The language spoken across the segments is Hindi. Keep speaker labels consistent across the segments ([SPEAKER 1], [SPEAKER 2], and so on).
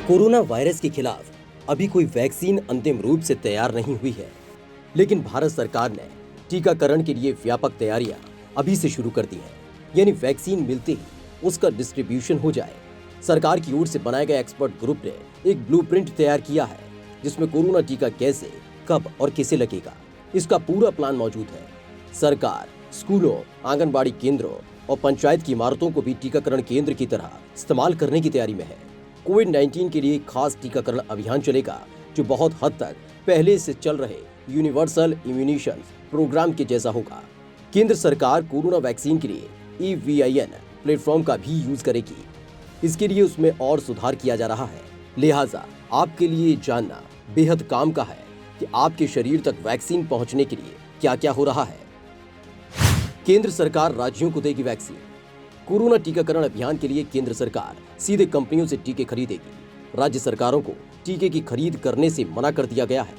[SPEAKER 1] कोरोना वायरस के खिलाफ अभी कोई वैक्सीन अंतिम रूप से तैयार नहीं हुई है, लेकिन भारत सरकार ने टीकाकरण के लिए व्यापक तैयारियां अभी से शुरू कर दी हैं। यानी वैक्सीन मिलते ही उसका डिस्ट्रीब्यूशन हो जाए। सरकार की ओर से बनाए गए एक्सपर्ट ग्रुप ने एक ब्लूप्रिंट तैयार किया है, जिसमें कोरोना टीका कैसे, कब और किसे लगेगा, इसका पूरा प्लान मौजूद है। सरकार स्कूलों, आंगनबाड़ी केंद्रों और पंचायत की इमारतों को भी टीकाकरण केंद्र की तरह इस्तेमाल करने की तैयारी में है। कोविड-19 के लिए खास टीकाकरण अभियान चलेगा, जो बहुत हद तक पहले से चल रहे यूनिवर्सल इम्यूनेशन प्रोग्राम के जैसा होगा। केंद्र सरकार कोरोना वैक्सीन के लिए EVIN प्लेटफॉर्म का भी यूज करेगी। इसके लिए उसमें और सुधार किया जा रहा है। लिहाजा आपके लिए जानना बेहद काम का है कि आपके शरीर तक वैक्सीन पहुंचने के लिए क्या क्या हो रहा है। केंद्र सरकार राज्यों को देगी वैक्सीन। कोरोना टीकाकरण अभियान के लिए केंद्र सरकार सीधे कंपनियों से टीके खरीदेगी। राज्य सरकारों को टीके की खरीद करने से मना कर दिया गया है।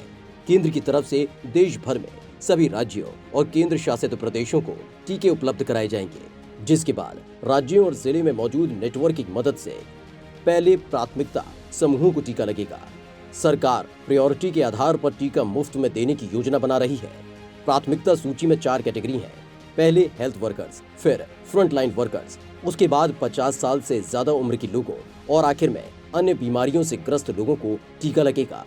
[SPEAKER 1] केंद्र की तरफ से देश भर में सभी राज्यों और केंद्र शासित प्रदेशों को टीके उपलब्ध कराए जाएंगे, जिसके बाद राज्यों और जिले में मौजूद नेटवर्क की मदद से पहले प्राथमिकता समूहों को टीका लगेगा। सरकार प्रायोरिटी के आधार पर टीका मुफ्त में देने की योजना बना रही है। प्राथमिकता सूची में 4 कैटेगरी हैं। पहले हेल्थ वर्कर्स, फिर फ्रंटलाइन वर्कर्स, उसके बाद 50 साल से ज्यादा उम्र के लोगों और आखिर में अन्य बीमारियों से ग्रस्त लोगों को टीका लगेगा।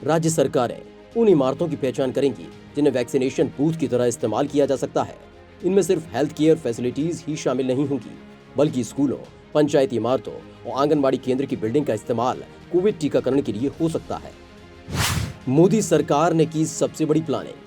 [SPEAKER 1] राज्य सरकारें उन इमारतों की पहचान करेंगी जिन्हें वैक्सीनेशन बूथ की तरह इस्तेमाल किया जा सकता है। इनमें सिर्फ हेल्थ केयर फैसिलिटीज ही शामिल नहीं होंगी, बल्कि स्कूलों, पंचायती इमारतों और आंगनबाड़ी केंद्र की बिल्डिंग का इस्तेमाल कोविड टीकाकरण के लिए हो सकता है। मोदी सरकार ने की सबसे बड़ी प्लानिंग।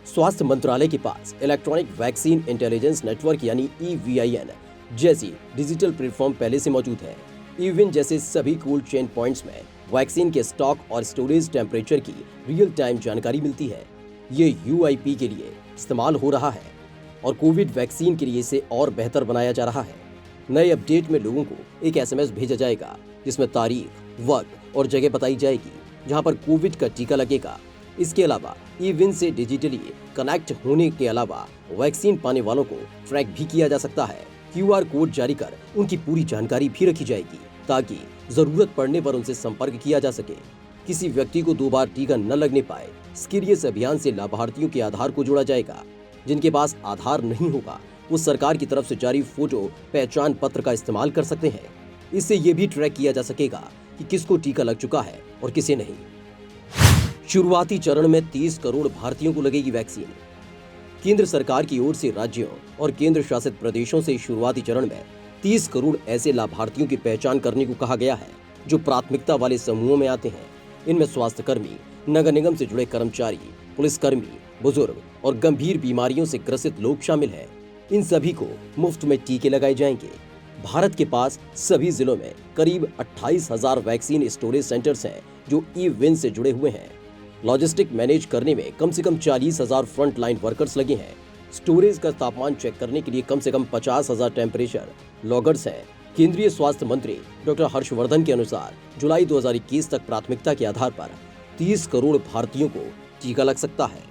[SPEAKER 1] स्वास्थ्य मंत्रालय के पास इलेक्ट्रॉनिक वैक्सीन इंटेलिजेंस नेटवर्क यानी EVIN जैसी डिजिटल प्लेटफॉर्म पहले से मौजूद है। EVIN जैसे सभी कोल्ड चेन पॉइंट्स में वैक्सीन के स्टॉक और स्टोरेज टेम्परेचर की रियल टाइम जानकारी मिलती है। ये UIP के लिए इस्तेमाल हो रहा है और कोविड वैक्सीन के लिए इसे और बेहतर बनाया जा रहा है। नए अपडेट में लोगों को एक SMS भेजा जाएगा, जिसमें तारीख, वक्त और जगह बताई जाएगी जहां पर कोविड का टीका लगेगा। इसके अलावा EVIN से डिजिटली कनेक्ट होने के अलावा वैक्सीन पाने वालों को ट्रैक भी किया जा सकता है। QR कोड जारी कर उनकी पूरी जानकारी भी रखी जाएगी, ताकि जरूरत पड़ने पर उनसे संपर्क किया जा सके। किसी व्यक्ति को 2 बार टीका न लगने पाए, स्कीरियस अभियान से लाभार्थियों के आधार को जोड़ा जाएगा। जिनके पास आधार नहीं होगा, वो सरकार की तरफ से जारी फोटो पहचान पत्र का इस्तेमाल कर सकते हैं। इससे ये भी ट्रैक किया जा सकेगा कि किसको टीका लग चुका है और किसे नहीं। शुरुआती चरण में 30 करोड़ भारतीयों को लगेगी वैक्सीन। केंद्र सरकार की ओर से राज्यों और केंद्र शासित प्रदेशों से शुरुआती चरण में 30 करोड़ ऐसे लाभार्थियों की पहचान करने को कहा गया है, जो प्राथमिकता वाले समूहों में आते हैं। इनमें स्वास्थ्य कर्मी, नगर निगम से जुड़े कर्मचारी, पुलिसकर्मी, बुजुर्ग और गंभीर बीमारियों से ग्रसित लोग शामिल हैं। इन सभी को मुफ्त में टीके लगाए जाएंगे। भारत के पास सभी जिलों में करीब 28,000 वैक्सीन स्टोरेज सेंटर्स हैं, जो EVIN से जुड़े हुए हैं। लॉजिस्टिक मैनेज करने में कम से कम 40,000 फ्रंट लाइन वर्कर्स लगे हैं। स्टोरेज का तापमान चेक करने के लिए कम से कम 50,000 टेम्परेचर लॉगर्स हैं। केंद्रीय स्वास्थ्य मंत्री डॉक्टर हर्षवर्धन के अनुसार जुलाई 2021 तक प्राथमिकता के आधार पर 30 करोड़ भारतीयों को टीका लग सकता है।